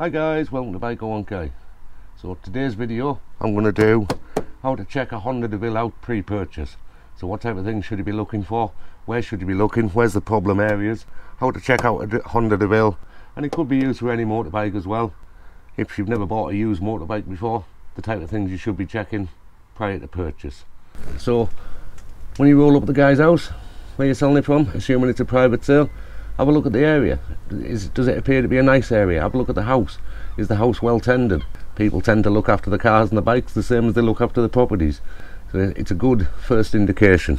Hi guys, welcome to Bike 1K. So today's video I'm going to do how to check a Honda Deauville out pre-purchase. So what type of things should you be looking for, where should you be looking, where's the problem areas, how to check out a Honda Deauville, and it could be used for any motorbike as well. If you've never bought a used motorbike before, the type of things you should be checking prior to purchase. So when you roll up at the guy's house where you're selling it from, assuming it's a private sale, have a look at the area. Does it appear to be a nice area? Have a look at the house. Is the house well tended? People tend to look after the cars and the bikes the same as they look after the properties. So it's a good first indication.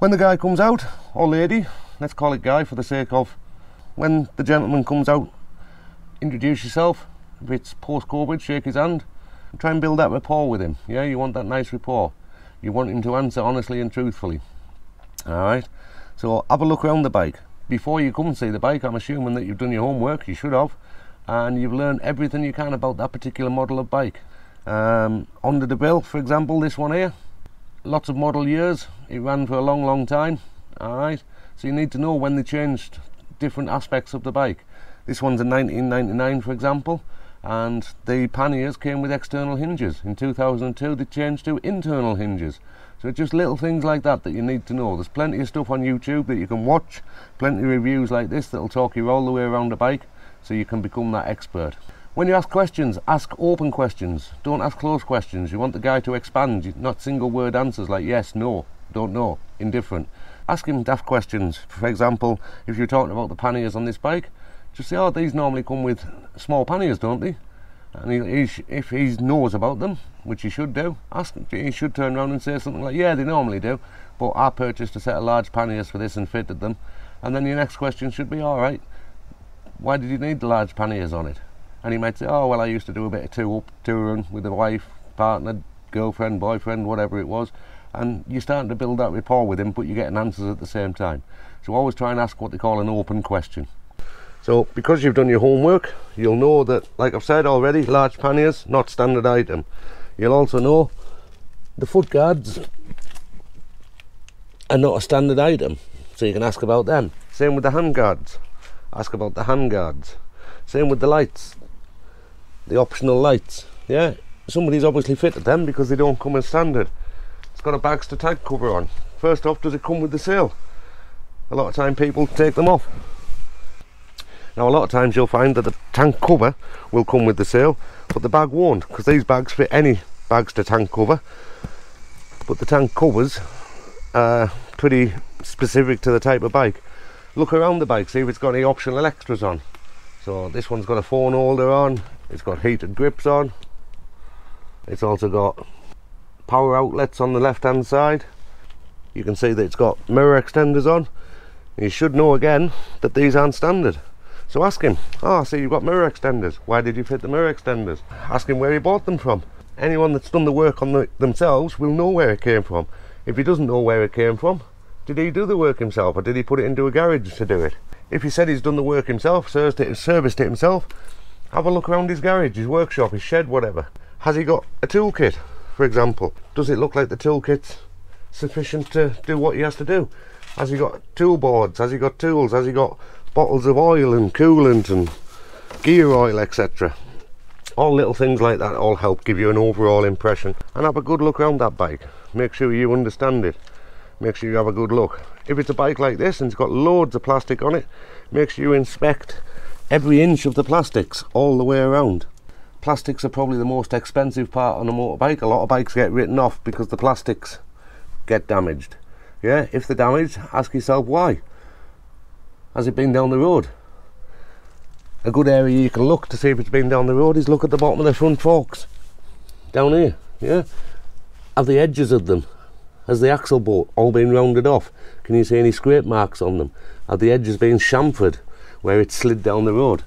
When the guy comes out, or lady, let's call it guy for the sake of, when the gentleman comes out, introduce yourself. If it's post-COVID, shake his hand and try and build that rapport with him. Yeah, you want that nice rapport. You want him to answer honestly and truthfully. Alright, so have a look around the bike. Before you come and see the bike, I'm assuming that you've done your homework, you should have, and you've learned everything you can about that particular model of bike. Honda Deauville, for example, this one here, lots of model years, it ran for a long time. Alright, so you need to know when they changed different aspects of the bike. This one's in 1999, for example, and the panniers came with external hinges. In 2002 they changed to internal hinges. So it's just little things like that you need to know. There's plenty of stuff on YouTube that you can watch, plenty of reviews like this that'll talk you all the way around the bike, so you can become that expert. When you ask questions, ask open questions. Don't ask closed questions. You want the guy to expand, not single word answers like yes, no, don't know, indifferent. Ask him daft questions. For example, if you're talking about the panniers on this bike, just say, oh, these normally come with small panniers, don't they? And if he knows about them, which he should do, he should turn around and say something like, yeah, they normally do, but I purchased a set of large panniers for this and fitted them. And then your next question should be, all right, why did you need the large panniers on it? And he might say, oh, well, I used to do a bit of touring with a wife, partner, girlfriend, boyfriend, whatever it was. And you're starting to build that rapport with him, but you're getting answers at the same time. So always try and ask what they call an open question. So because you've done your homework, you'll know that, like I've said already, large panniers, not standard item. You'll also know the foot guards are not a standard item, so you can ask about them. Same with the hand guards, ask about the hand guards. Same with the lights, the optional lights. Yeah, somebody's obviously fitted them because they don't come as standard. It's got a bags to tag cover on. First off, does it come with the sale? A lot of time people take them off. Now a lot of times you'll find that the tank cover will come with the sale, but the bag won't, because these bags fit any bags to tank cover, but the tank covers are pretty specific to the type of bike. Look around the bike, see if it's got any optional extras on. So this one's got a phone holder on, it's got heated grips on, it's also got power outlets on the left hand side. You can see that it's got mirror extenders on. You should know again that these aren't standard. So ask him, oh, I see you've got mirror extenders. Why did you fit the mirror extenders? Ask him where he bought them from. Anyone that's done the work on themselves will know where it came from. If he doesn't know where it came from, did he do the work himself, or did he put it into a garage to do it? If he said he's done the work himself, serviced it himself, have a look around his garage, his workshop, his shed, whatever. Has he got a toolkit, for example? Does it look like the toolkit's sufficient to do what he has to do? Has he got tool boards? Has he got tools? Has he got bottles of oil and coolant and gear oil, etc.? All little things like that all help give you an overall impression. And have a good look around that bike. Make sure you understand it. Make sure you have a good look. If it's a bike like this and it's got loads of plastic on it, make sure you inspect every inch of the plastics all the way around. Plastics are probably the most expensive part on a motorbike. A lot of bikes get written off because the plastics get damaged. Yeah, if they're damaged, ask yourself why. Has it been down the road? A good area you can look to see if it's been down the road is look at the bottom of the front forks. Down here, yeah? Have the edges of them, has the axle bolt all been rounded off? Can you see any scrape marks on them? Have the edges been chamfered where it slid down the road?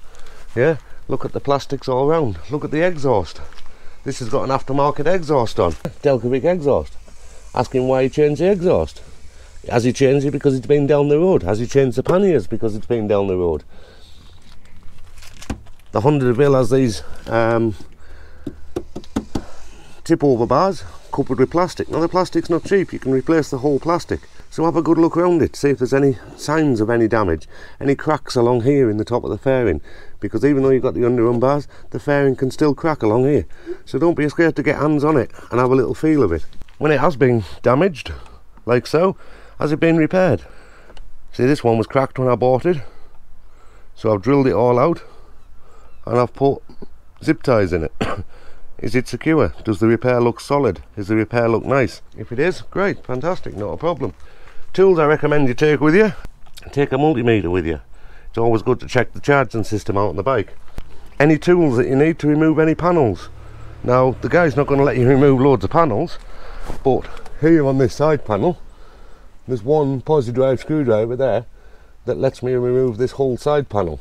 Yeah? Look at the plastics all around. Look at the exhaust. This has got an aftermarket exhaust on. Delcovic exhaust. Ask him why he changed the exhaust. Has he changed it because it's been down the road? Has he changed the panniers because it's been down the road? The Honda Deauville has these tip over bars coupled with plastic. Now the plastic's not cheap, you can replace the whole plastic. So have a good look around it, see if there's any signs of any damage, any cracks along here in the top of the fairing, because even though you've got the underrun bars, the fairing can still crack along here. So don't be scared to get hands on it and have a little feel of it. When it has been damaged, like so, has it been repaired? See, this one was cracked when I bought it, so I've drilled it all out and I've put zip ties in it. Is it secure? Does the repair look solid? Does the repair look nice? If it is, great, fantastic, not a problem. Tools I recommend you take with you. Take a multimeter with you. It's always good to check the charging system out on the bike. Any tools that you need to remove any panels. Now, the guy's not going to let you remove loads of panels, but here on this side panel, there's one posi drive screwdriver there that lets me remove this whole side panel.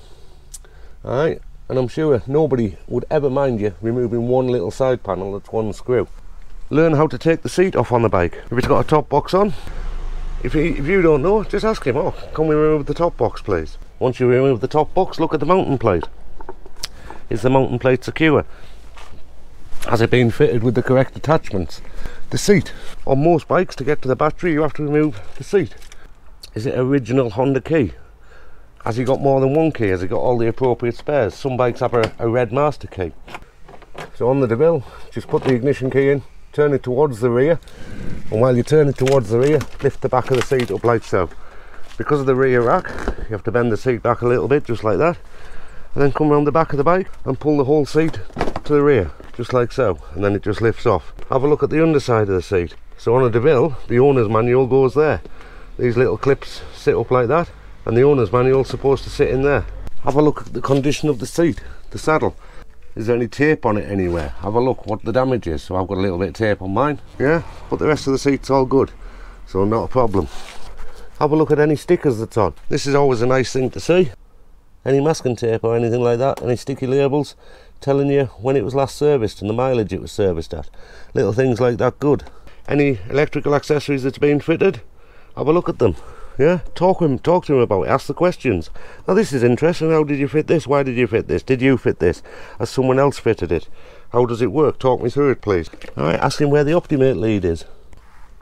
Alright, and I'm sure nobody would ever mind you removing one little side panel that's one screw. Learn how to take the seat off on the bike. If it's got a top box on, if you don't know, just ask him, oh, can we remove the top box please? Once you remove the top box, look at the mounting plate. Is the mounting plate secure? Has it been fitted with the correct attachments? The seat. On most bikes, to get to the battery, you have to remove the seat. Is it original Honda key? Has he got more than one key? Has he got all the appropriate spares? Some bikes have a red master key. So on the Deauville, just put the ignition key in, turn it towards the rear, and while you turn it towards the rear, lift the back of the seat up like so. Because of the rear rack, you have to bend the seat back a little bit, just like that, and then come around the back of the bike and pull the whole seat to the rear, just like so, and then it just lifts off. Have a look at the underside of the seat. So on a Deauville, the owner's manual goes there. These little clips sit up like that, and the owner's manual is supposed to sit in there. Have a look at the condition of the seat, the saddle. Is there any tape on it anywhere? Have a look what the damage is. So I've got a little bit of tape on mine, yeah, but the rest of the seat's all good, so not a problem. Have a look at any stickers that's on. This is always a nice thing to see. Any masking tape or anything like that, any sticky labels telling you when it was last serviced and the mileage it was serviced at. Little things like that, good. Any electrical accessories that's been fitted, have a look at them. Yeah, talk to him about it, ask the questions. Now this is interesting, how did you fit this? Why did you fit this? Did you fit this? Has someone else fitted it? How does it work? Talk me through it please. Alright, ask him where the Optimate lead is.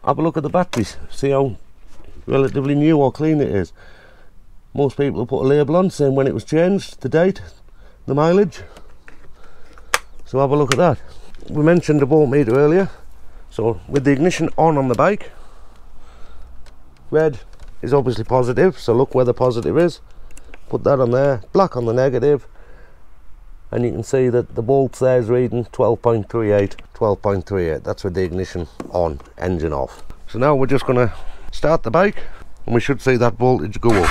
Have a look at the batteries, see how relatively new or clean it is. Most people will put a label on saying when it was changed, the date, the mileage. So have a look at that. We mentioned the voltmeter earlier. So with the ignition on the bike, red is obviously positive, so look where the positive is, put that on there, black on the negative, and you can see that the volts there is reading 12.38, 12.38. That's with the ignition on, engine off. So now we're just going to start the bike and we should see that voltage go up.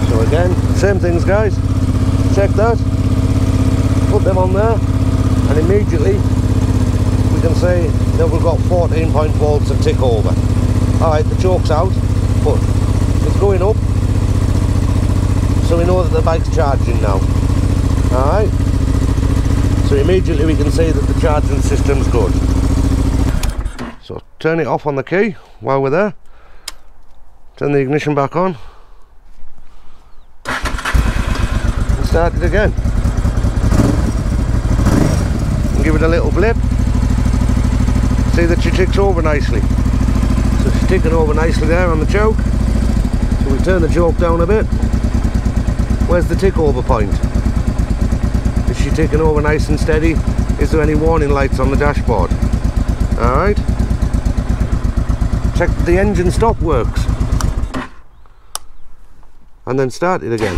So again, same things guys, check that, put them on there, and immediately we can see that we've got 14 volts of tick over. Alright, the choke's out, but it's going up, so we know that the bike's charging now. Alright, so immediately we can see that the charging system's good. So turn it off on the key while we're there, turn the ignition back on, and start it again. Give it a little blip, see that she ticks over nicely. So she's ticking over nicely there on the choke. So we turn the choke down a bit. Where's the tick over point? Is she ticking over nice and steady? Is there any warning lights on the dashboard? Alright, check that the engine stop works and then start it again.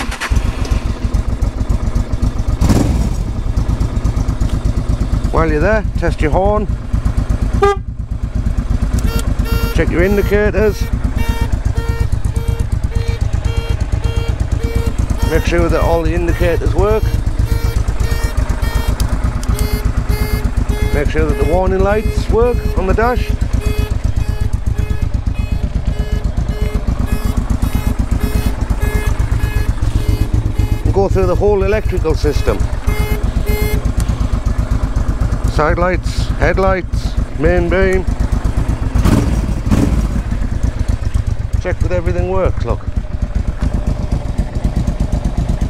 While you're there, test your horn, check your indicators, make sure that all the indicators work, make sure that the warning lights work on the dash. And go through the whole electrical system. Side lights, headlights, main beam. Check that everything works, look.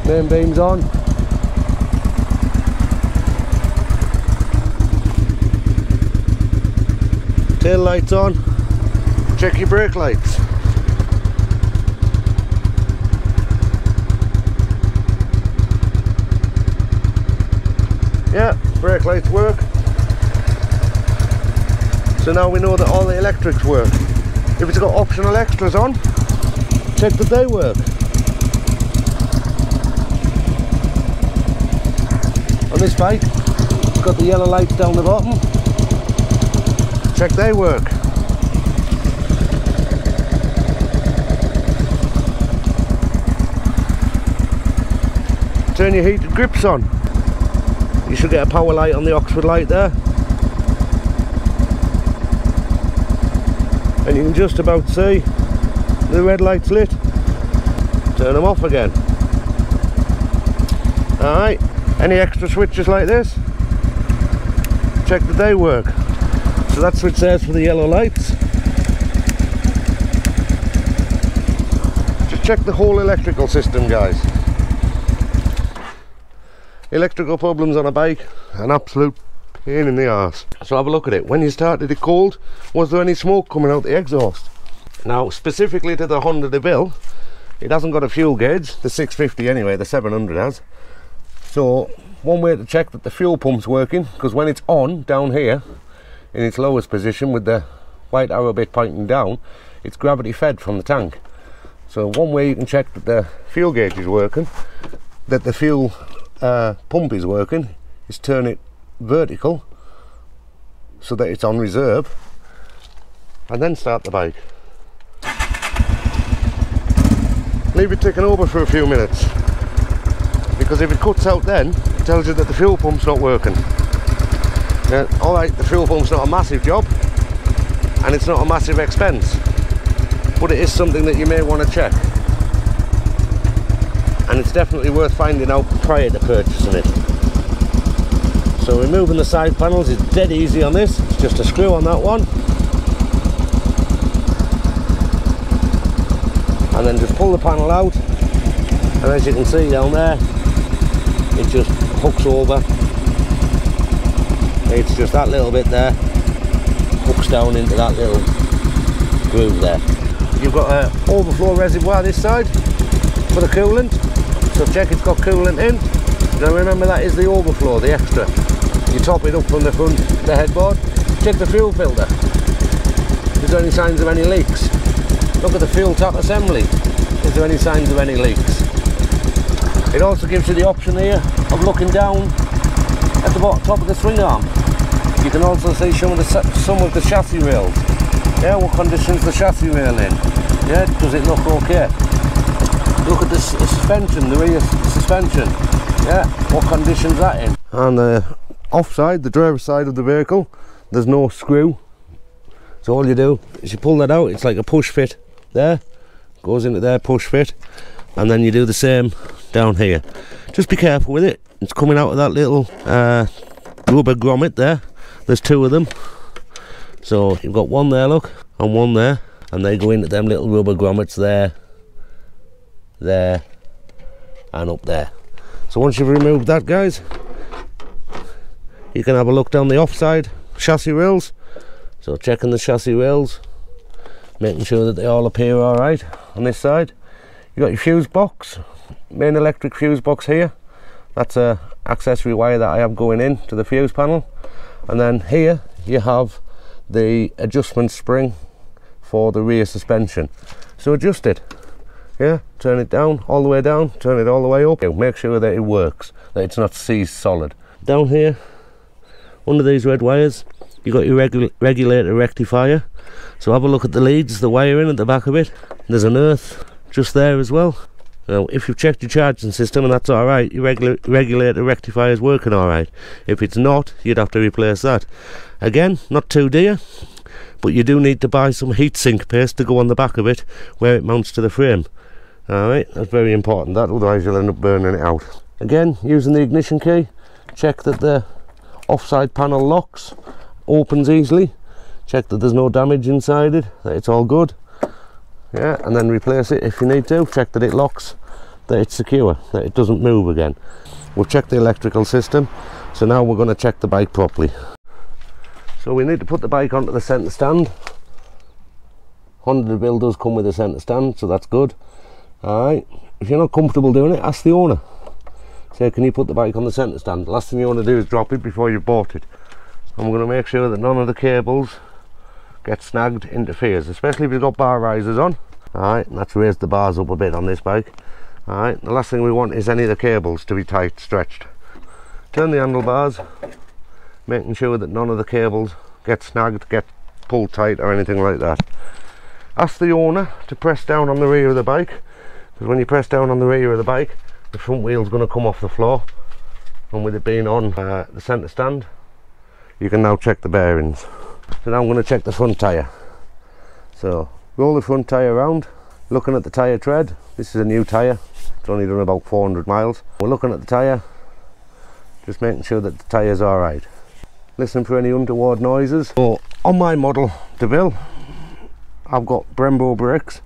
Main beam's on. tail lights on, check your brake lights. Yeah, brake lights work. So now we know that all the electrics work. If it's got optional extras on, check that they work. On this bike, it's got the yellow lights down the bottom. Check they work. Turn your heated grips on. You should get a power light on the Oxford light there. And you can just about see the red lights lit. Turn them off again. Alright, any extra switches like this, check that they work. So that's what it says for the yellow lights. Just check the whole electrical system, guys. Electrical problems on a bike, an absolute pain in the arse. So have a look at it. When you started it cold, was there any smoke coming out the exhaust? Now specifically to the Honda Deauville, it hasn't got a fuel gauge, the 650 anyway, the 700 has. So one way to check that the fuel pump's working, because when it's on down here in its lowest position with the white arrow bit pointing down, it's gravity fed from the tank. So one way you can check that the fuel gauge is working, that the fuel pump is working, is turn it vertical so that it's on reserve and then start the bike. Leave it ticking over for a few minutes, because if it cuts out then it tells you that the fuel pump's not working. Alright, the fuel pump's not a massive job and it's not a massive expense, but it is something that you may want to check. And it's definitely worth finding out prior to purchasing it. So removing the side panels is dead easy on this. It's just a screw on that one, and then just pull the panel out, and as you can see down there, it just hooks over. It's just that little bit there, hooks down into that little groove there. You've got an overflow reservoir this side for the coolant. So check it's got coolant in. Now remember, that is the overflow, the extra. You top it up from the front, the headboard. Check the fuel filter. Is there any signs of any leaks? Look at the fuel tap assembly. Is there any signs of any leaks? It also gives you the option here of looking down at the bottom, top of the swing arm. You can also see some of the chassis rails. Yeah, what condition's the chassis rail in? Yeah, does it look okay? Look at the suspension, the rear suspension. Yeah, what condition's that in? On the offside, the driver's side of the vehicle, there's no screw. So all you do is you pull that out. It's like a push fit there, goes into there, push fit, and then you do the same down here. Just be careful with it. It's coming out of that little rubber grommet there. There's two of them. So you've got one there, look, and one there, and they go into them little rubber grommets there, there, and up there. So once you've removed that, guys, you can have a look down the offside chassis rails. So checking the chassis rails, making sure that they all appear alright on this side. You got your fuse box, main electric fuse box here. That's a accessory wire that I have going in to the fuse panel. And then here you have the adjustment spring for the rear suspension. So adjust it. Yeah, turn it down, all the way down, turn it all the way up. Make sure that it works, that it's not seized solid. Down here, under these red wires, you got your regulator rectifier. So have a look at the leads, the wiring at the back of it. There's an earth just there as well. Now, if you've checked your charging system and that's alright, your regulator rectifier is working alright. If it's not, you'd have to replace that. Again, not too dear, but you do need to buy some heatsink paste to go on the back of it where it mounts to the frame. Alright, that's very important, that, otherwise you'll end up burning it out. Again, using the ignition key, check that the offside panel locks, opens easily, check that there's no damage inside it, that it's all good. Yeah, and then replace it if you need to. Check that it locks, that it's secure, that it doesn't move again. We've checked the electrical system, so now we're going to check the bike properly. So we need to put the bike onto the centre stand. Honda Deauville does come with a centre stand, so that's good. Alright, if you're not comfortable doing it, ask the owner. Say, can you put the bike on the centre stand? The last thing you want to do is drop it before you've bought it. I'm going to make sure that none of the cables get snagged, interferes, especially if you've got bar risers on. Alright, and that's raised the bars up a bit on this bike. Alright, the last thing we want is any of the cables to be tight, stretched. Turn the handlebars, making sure that none of the cables get snagged, get pulled tight or anything like that. Ask the owner to press down on the rear of the bike, because when you press down on the rear of the bike, the front wheel's going to come off the floor, and with it being on the centre stand, you can now check the bearings. So now I'm going to check the front tyre. So roll the front tyre around, looking at the tyre tread. This is a new tyre, it's only done about 400 miles. We're looking at the tyre, just making sure that the tyre's alright. Listen for any untoward noises. So on my model Deauville, I've got Brembo brakes.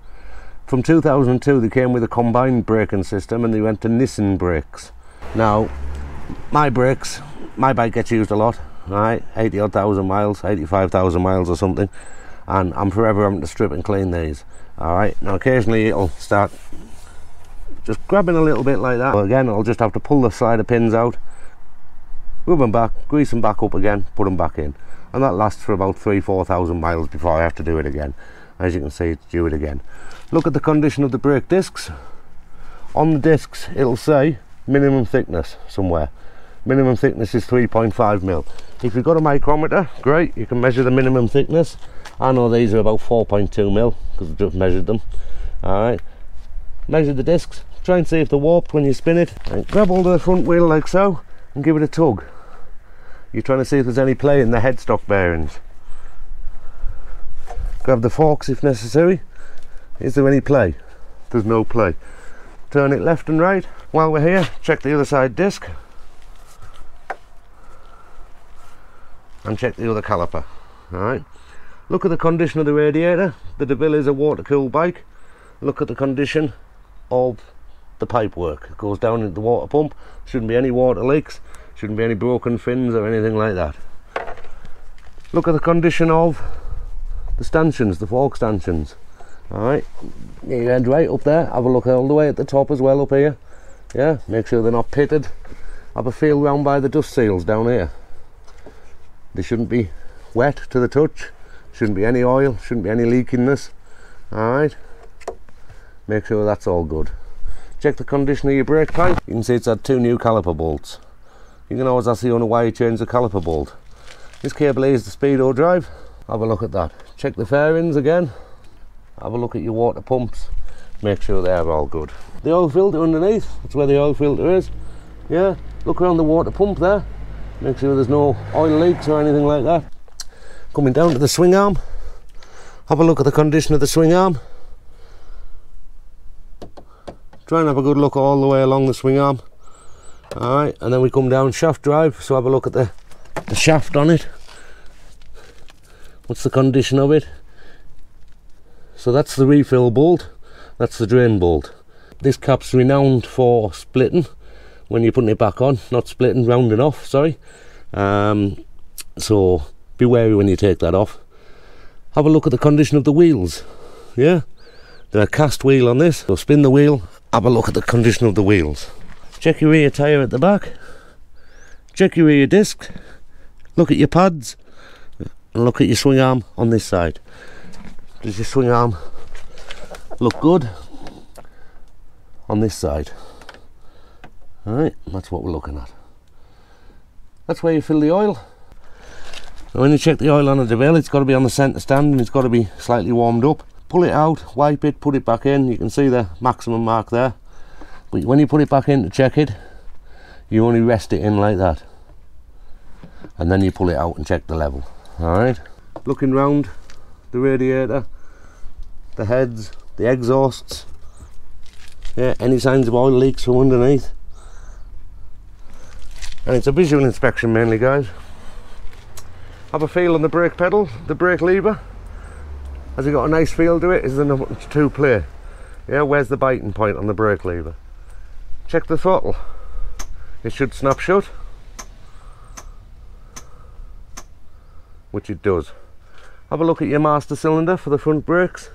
From 2002 they came with a combined braking system, and they went to Nissan brakes. Now my brakes, my bike gets used a lot, right? 80 odd thousand miles, 85,000 miles or something, and I'm forever having to strip and clean these. Alright, now occasionally it'll start just grabbing a little bit like that. But again, I'll just have to pull the slider pins out, rub them back, grease them back up again, put them back in, and that lasts for about 3,000–4,000 miles before I have to do it again. As you can see, it's do it again. Look at the condition of the brake discs. On the discs it'll say minimum thickness somewhere. Minimum thickness is 3.5mm. If you've got a micrometer, great, you can measure the minimum thickness. I know these are about 4.2mm because I've just measured them. Alright, measure the discs, try and see if they're warped when you spin it, and grab hold of the front wheel like so and give it a tug. You're trying to see if there's any play in the headstock bearings. Grab the forks if necessary. Is there any play? There's no play. Turn it left and right. While we're here, check the other side disc and check the other caliper. Alright, look at the condition of the radiator. The Deauville is a water cooled bike. Look at the condition of the pipe work. It goes down into the water pump. Shouldn't be any water leaks, shouldn't be any broken fins or anything like that. Look at the condition of the stanchions, the fork stanchions. Alright, get your head right up there, have a look all the way at the top as well up here. Yeah, make sure they're not pitted. Have a feel round by the dust seals down here. They shouldn't be wet to the touch, shouldn't be any oil, shouldn't be any leakiness. Alright, make sure that's all good. Check the condition of your brake pipe. You can see it's had 2 new caliper bolts. You can always ask the owner why you changed the caliper bolt. This cable is the speedo drive. Have a look at that. Check the fairings again. Have a look at your water pumps. Make sure they're all good. The oil filter underneath, that's where the oil filter is. Yeah, look around the water pump there. Make sure there's no oil leaks or anything like that. Coming down to the swing arm. Have a look at the condition of the swing arm. Try and have a good look all the way along the swing arm. Alright, and then we come down shaft drive, so have a look at the shaft on it. What's the condition of it? So that's the refill bolt, that's the drain bolt. This cap's renowned for splitting when you're putting it back on, not splitting, rounding off, sorry. So be wary when you take that off. Have a look at the condition of the wheels. Yeah, they're a cast wheel on this, so spin the wheel, have a look at the condition of the wheels. Check your rear tyre at the back, check your rear disc, look at your pads, and look at your swing arm on this side. Does your swing arm look good on this side? Alright, that's what we're looking at. That's where you fill the oil. Now when you check the oil on a Deauville, it's got to be on the centre stand and it's got to be slightly warmed up. Pull it out, wipe it, put it back in. You can see the maximum mark there. But when you put it back in to check it, you only rest it in like that. And then you pull it out and check the level. Alright, looking round the radiator, the heads, the exhausts, yeah, any signs of oil leaks from underneath. And it's a visual inspection mainly, guys. Have a feel on the brake pedal, the brake lever. Has it got a nice feel to it? Is there not to play? Yeah, where's the biting point on the brake lever? Check the throttle. It should snap shut. which it does. Have a look at your master cylinder for the front brakes.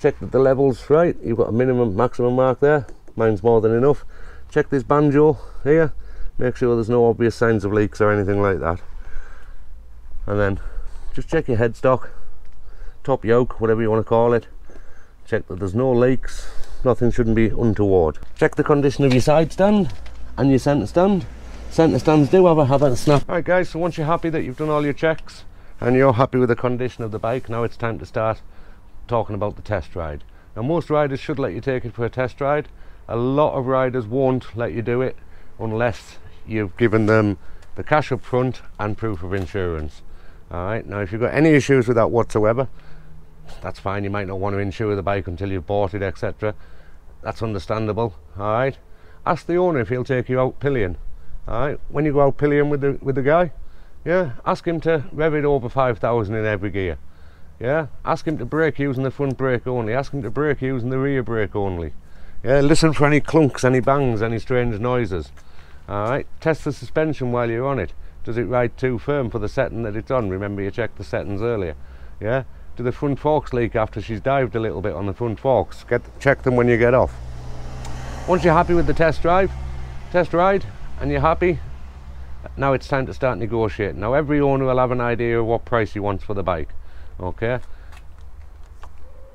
Check that the level's right. You've got a minimum, maximum mark there. Mine's more than enough. Check this banjo here. Make sure there's no obvious signs of leaks or anything like that. And then just check your headstock, top yoke, whatever you want to call it. Check that there's no leaks. Nothing shouldn't be untoward. Check the condition of your side stand and your centre stand. Centre stands do have a snap. Alright guys, so once you're happy that you've done all your checks and you're happy with the condition of the bike, now it's time to start talking about the test ride. Now most riders should let you take it for a test ride. A lot of riders won't let you do it unless you've given them the cash up front and proof of insurance. Alright, now if you've got any issues with that whatsoever, that's fine. You might not want to insure the bike until you've bought it, etc. That's understandable. Alright, ask the owner if he'll take you out pillion. Alright, when you go out pillion with the guy, yeah, ask him to rev it over 5,000 in every gear. Yeah, ask him to brake using the front brake only. Ask him to brake using the rear brake only. Yeah, listen for any clunks, any bangs, any strange noises. Alright, test the suspension while you're on it. Does it ride too firm for the setting that it's on? Remember you checked the settings earlier. Yeah, do the front forks leak after she's dived a little bit on the front forks? Check them when you get off. Once you're happy with the test ride, and you're happy, now it's time to start negotiating. Now every owner will have an idea of what price he wants for the bike. Okay,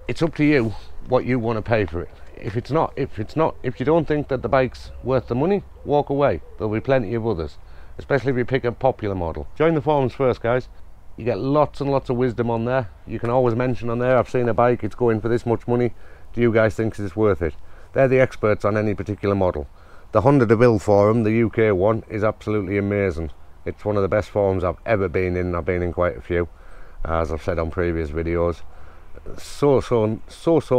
it's up to you what you want to pay for it. If you don't think that the bike's worth the money, walk away. There'll be plenty of others, especially if you pick a popular model. Join the forums first, guys. You get lots and lots of wisdom on there. You can always mention on there, I've seen a bike, it's going for this much money. Do you guys think it's worth it? They're the experts on any particular model. The Honda Deauville forum, the UK one, is absolutely amazing. It's one of the best forums I've ever been in. I've been in quite a few, as I've said on previous videos. So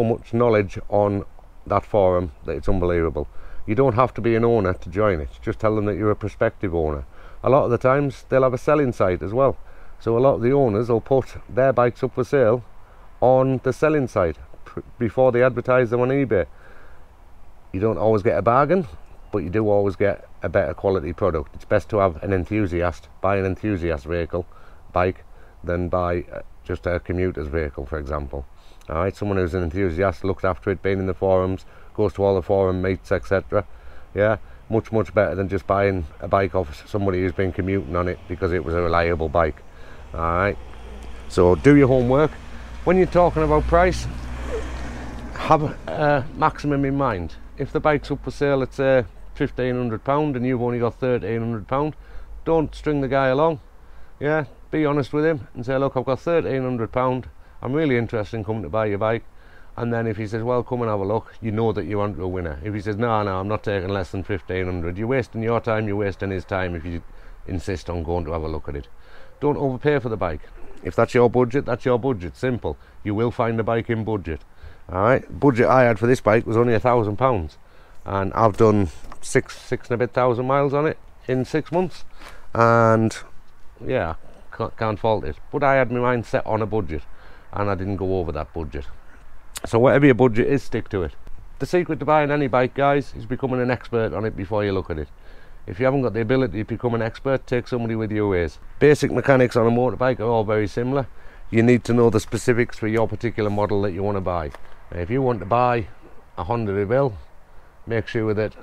much knowledge on that forum that it's unbelievable. You don't have to be an owner to join it. Just tell them that you're a prospective owner. A lot of the times they'll have a selling site as well. So a lot of the owners will put their bikes up for sale on the selling site before they advertise them on eBay. You don't always get a bargain, but you do always get a better quality product. It's best to have an enthusiast, buy an enthusiast bike, than buy just a commuter's vehicle, for example. Alright, someone who's an enthusiast, looks after it, been in the forums, goes to all the forum meets, etc. Yeah, much better than just buying a bike off somebody who's been commuting on it because it was a reliable bike. Alright, so do your homework. When you're talking about price, have a maximum in mind. If the bike's up for sale at say £1,500 and you've only got £1,300, don't string the guy along. Yeah, be honest with him and say, look, I've got £1,300, I'm really interested in coming to buy your bike. And then if he says, well, come and have a look, you know that you're onto a winner. If he says, no, I'm not taking less than £1,500, you're wasting your time, you're wasting his time if you insist on going to have a look at it. Don't overpay for the bike. If that's your budget, that's your budget. Simple. You will find a bike in budget. Alright, budget I had for this bike was only £1,000, and I've done six and a bit thousand miles on it in 6 months, and yeah, can't fault it. But I had my mind set on a budget and I didn't go over that budget. So whatever your budget is, stick to it. The secret to buying any bike, guys, is becoming an expert on it before you look at it. If you haven't got the ability to become an expert, take somebody with your ways. Basic mechanics on a motorbike are all very similar. You need to know the specifics for your particular model that you want to buy. If you want to buy a Honda Deauville, make sure that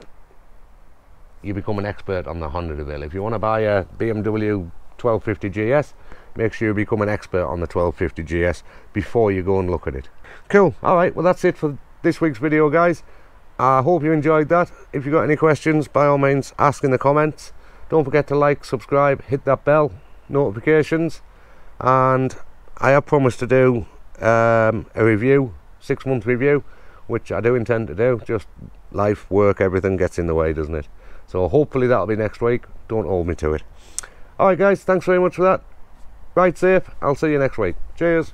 you become an expert on the Honda Deauville. If you want to buy a BMW 1250 GS, make sure you become an expert on the 1250 GS before you go and look at it. Cool. Alright, well that's it for this week's video, guys. I hope you enjoyed that. If you've got any questions, by all means ask in the comments. Don't forget to like, subscribe, hit that bell, notifications, and I have promised to do a review, 6-month review, which I do intend to do. Just life, work, everything gets in the way, doesn't it? So hopefully that'll be next week. Don't hold me to it. Alright guys, thanks very much for that. Ride safe. I'll see you next week. Cheers.